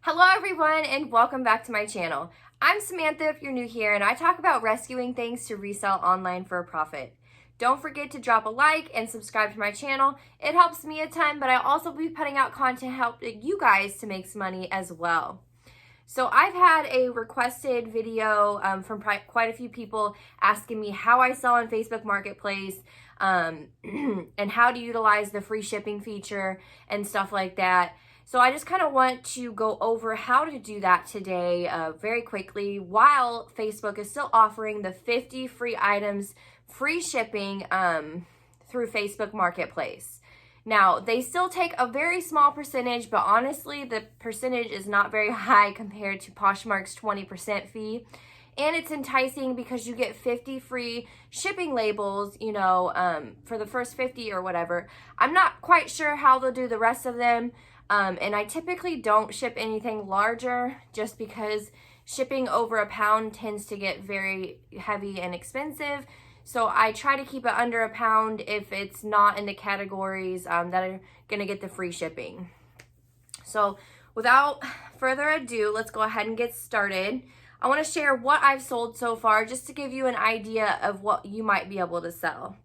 Hello everyone and welcome back to my channel. I'm Samantha if you're new here, and I talk about rescuing things to resell online for a profit. Don't forget to drop a like and subscribe to my channel. It helps me a ton, but I'll also be putting out content helping you guys to make some money as well. So I've had a requested video from quite a few people asking me how I sell on Facebook Marketplace and how to utilize the free shipping feature and stuff like that. So I just kind of want to go over how to do that today very quickly while Facebook is still offering the 50 free items, free shipping through Facebook Marketplace. Now, they still take a very small percentage, but honestly, the percentage is not very high compared to Poshmark's 20% fee. And it's enticing because you get 50 free shipping labels, for the first 50 or whatever. I'm not quite sure how they'll do the rest of them. And I typically don't ship anything larger just because shipping over a pound tends to get very heavy and expensive. So I try to keep it under a pound if it's not in the categories that are going to get the free shipping. So without further ado, let's go ahead and get started. I want to share what I've sold so far just to give you an idea of what you might be able to sell.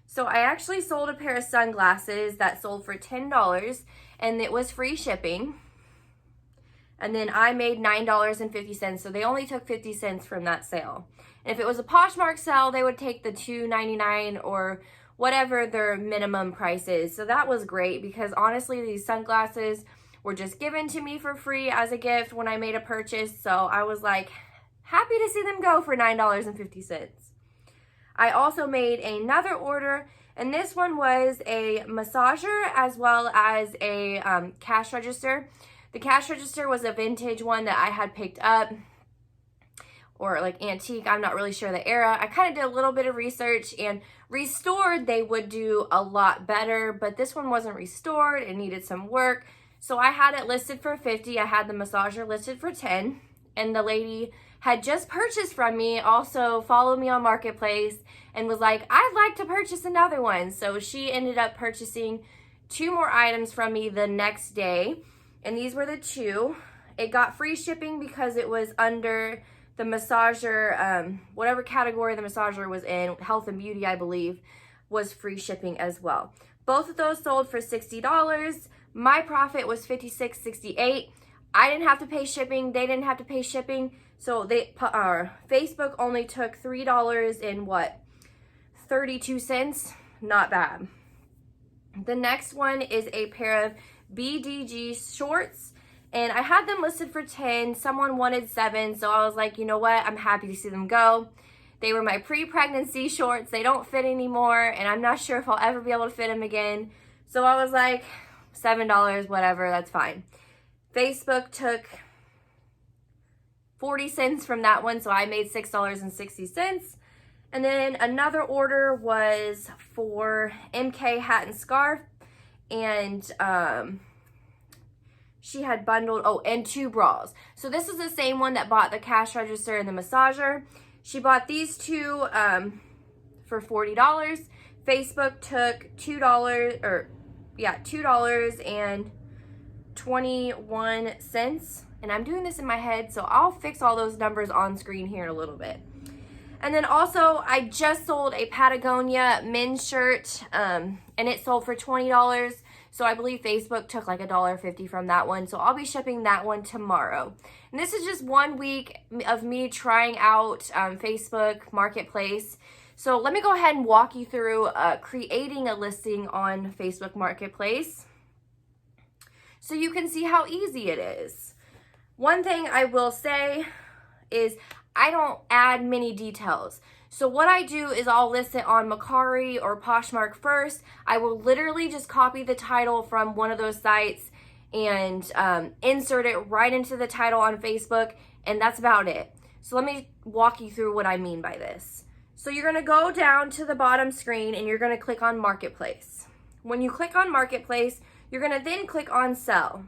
So I actually sold a pair of sunglasses that sold for $10 and it was free shipping. And then I made $9.50, so they only took 50 cents from that sale. And if it was a Poshmark sale, they would take the $2.99 or whatever their minimum price is. So that was great because honestly, these sunglasses were just given to me for free as a gift when I made a purchase. So I was like happy to see them go for $9.50. I also made another order, and this one was a massager as well as a cash register. The cash register was a vintage one that I had picked up, or like antique, I'm not really sure the era. I kind of did a little bit of research, and restored they would do a lot better, but this one wasn't restored. It needed some work. So I had it listed for 50. I had the massager listed for 10, and the lady had just purchased from me, also followed me on Marketplace, and was like, I'd like to purchase another one. So she ended up purchasing 2 more items from me the next day, and these were the 2. It got free shipping because it was under the massager, whatever category the massager was in, health and beauty, I believe, was free shipping as well. Both of those sold for $60. My profit was $56.68. I didn't have to pay shipping. They didn't have to pay shipping. So Facebook only took $3 and 32 cents. Not bad. The next one is a pair of BDG shorts, and I had them listed for 10. Someone wanted 7, so I was like, you know what? I'm happy to see them go. They were my pre-pregnancy shorts. They don't fit anymore, and I'm not sure if I'll ever be able to fit them again. So I was like, $7, whatever, that's fine. Facebook took 40 cents from that one, so I made $6.60. And then another order was for MK hat and scarf, and she had bundled, and 2 bras. So this is the same one that bought the cash register and the massager. She bought these 2 for $40. Facebook took $2.21, and I'm doing this in my head, so I'll fix all those numbers on screen here in a little bit. And then also, I just sold a Patagonia men's shirt, and it sold for $20. So I believe Facebook took like $1.50 from that one. So I'll be shipping that one tomorrow. And this is just 1 week of me trying out Facebook Marketplace. So let me go ahead and walk you through creating a listing on Facebook Marketplace so you can see how easy it is. One thing I will say is I don't add many details. So what I do is I'll list it on Mercari or Poshmark first. I will literally just copy the title from one of those sites and insert it right into the title on Facebook, and that's about it. So let me walk you through what I mean by this. So you're gonna go down to the bottom screen and you're gonna click on Marketplace. When you click on Marketplace, you're gonna then click on Sell.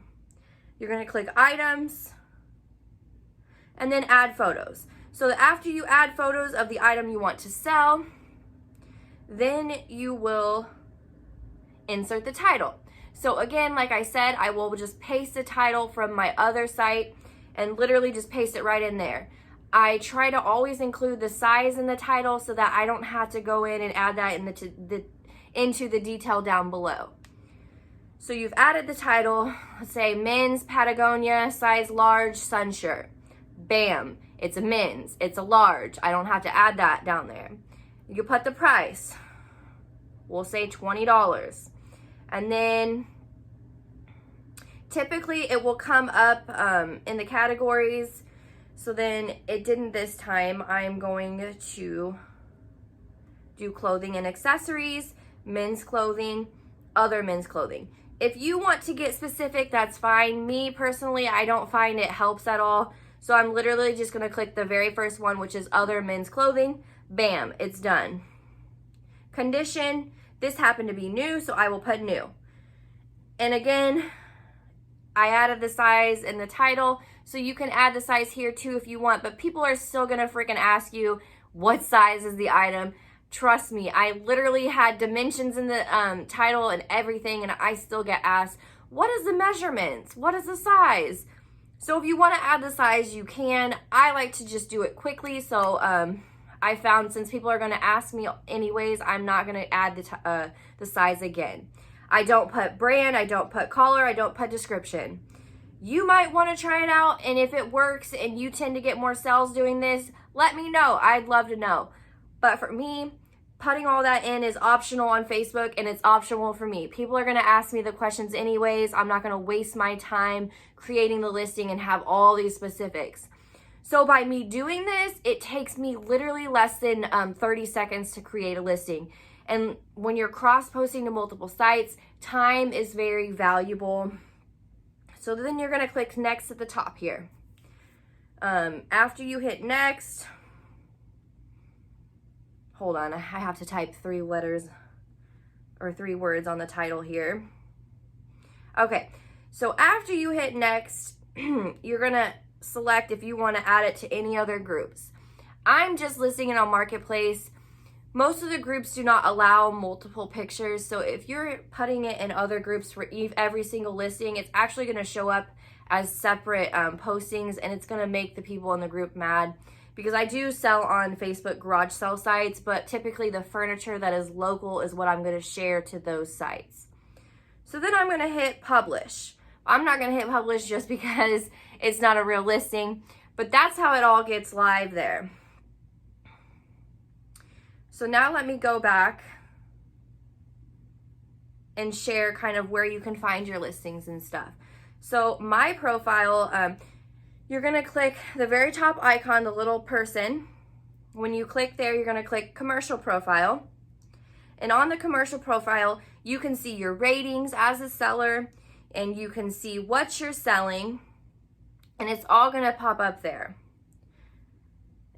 You're gonna click Items, and then Add Photos. So after you add photos of the item you want to sell, then you will insert the title. So again, like I said, I will just paste the title from my other site and literally just paste it right in there. I try to always include the size in the title so that I don't have to go in and add that into the detail down below. So you've added the title, let's say men's Patagonia size large sun shirt. Bam, it's a men's, it's a large. I don't have to add that down there. You put the price, we'll say $20. And then typically it will come up in the categories. So then it didn't this time. I'm going to do clothing and accessories, men's clothing, other men's clothing. If you want to get specific, that's fine. Me personally, I don't find it helps at all. So I'm literally just gonna click the very first one, which is other men's clothing. Bam, it's done. Condition, this happened to be new, so I will put new. And again, I added the size in the title, so you can add the size here too if you want, but people are still gonna freaking ask you what size is the item. Trust me, I literally had dimensions in the title and everything, and I still get asked, what is the measurements? What is the size? So if you want to add the size, you can. I like to just do it quickly, so I found since people are going to ask me anyways, I'm not going to add the size again. I don't put brand, I don't put color, I don't put description. You might want to try it out, and if it works and you tend to get more sales doing this, let me know. I'd love to know. But for me, putting all that in is optional on Facebook, and it's optional for me. People are going to ask me the questions anyways. I'm not going to waste my time creating the listing and have all these specifics. So by me doing this, it takes me literally less than 30 seconds to create a listing. And when you're cross-posting to multiple sites, time is very valuable. So then you're going to click next at the top here. After you hit next, hold on, I have to type 3 letters or 3 words on the title here. Okay, so after you hit next, you're gonna select if you want to add it to any other groups. I'm just listing it on Marketplace. Most of the groups do not allow multiple pictures, so if you're putting it in other groups for every single listing, it's actually gonna show up as separate postings, and it's gonna make the people in the group mad. Because I do sell on Facebook garage sale sites, but typically the furniture that is local is what I'm going to share to those sites. So then I'm going to hit publish. I'm not going to hit publish just because it's not a real listing, but that's how it all gets live there. So now let me go back and share kind of where you can find your listings and stuff. So my profile, you're going to click the very top icon, the little person. When you click there, you're going to click commercial profile. And on the commercial profile, you can see your ratings as a seller, and you can see what you're selling, and it's all going to pop up there.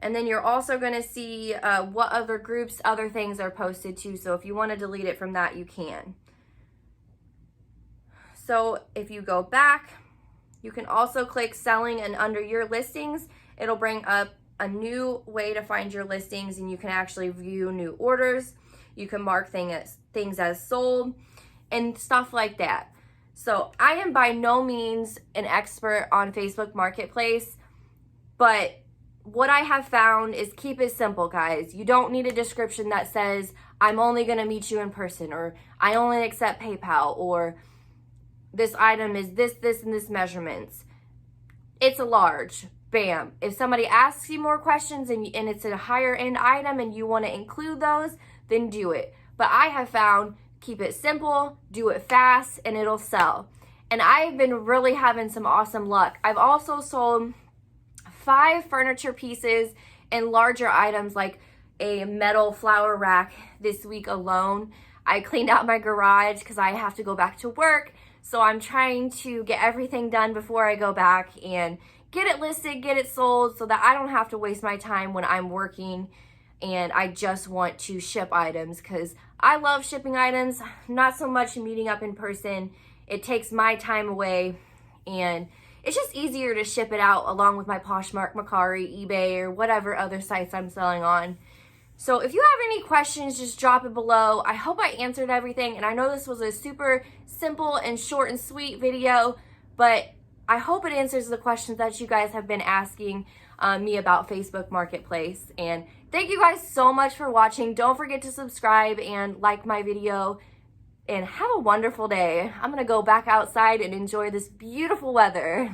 And then you're also going to see what other groups, other things are posted to. So if you want to delete it from that, you can. So if you go back, you can also click selling, and under your listings, it'll bring up a new way to find your listings, and you can actually view new orders. You can mark things as sold and stuff like that. So I am by no means an expert on Facebook Marketplace, but what I have found is keep it simple, guys. You don't need a description that says, I'm only going to meet you in person, or I only accept PayPal, or this item is this, and this measurements. It's a large. Bam. If somebody asks you more questions and it's a higher end item and you want to include those, then do it. But I have found keep it simple, do it fast, and it'll sell. And I've been really having some awesome luck. I've also sold 5 furniture pieces and larger items like a metal flower rack this week alone. I cleaned out my garage because I have to go back to work. So I'm trying to get everything done before I go back and get it listed, get it sold, so that I don't have to waste my time when I'm working and I just want to ship items, because I love shipping items, not so much meeting up in person. It takes my time away, and it's just easier to ship it out along with my Poshmark, Mercari, eBay, or whatever other sites I'm selling on. So if you have any questions, just drop it below. I hope I answered everything, and I know this was a super simple and short and sweet video, but I hope it answers the questions that you guys have been asking me about Facebook Marketplace. And thank you guys so much for watching. Don't forget to subscribe and like my video, and have a wonderful day. I'm gonna go back outside and enjoy this beautiful weather.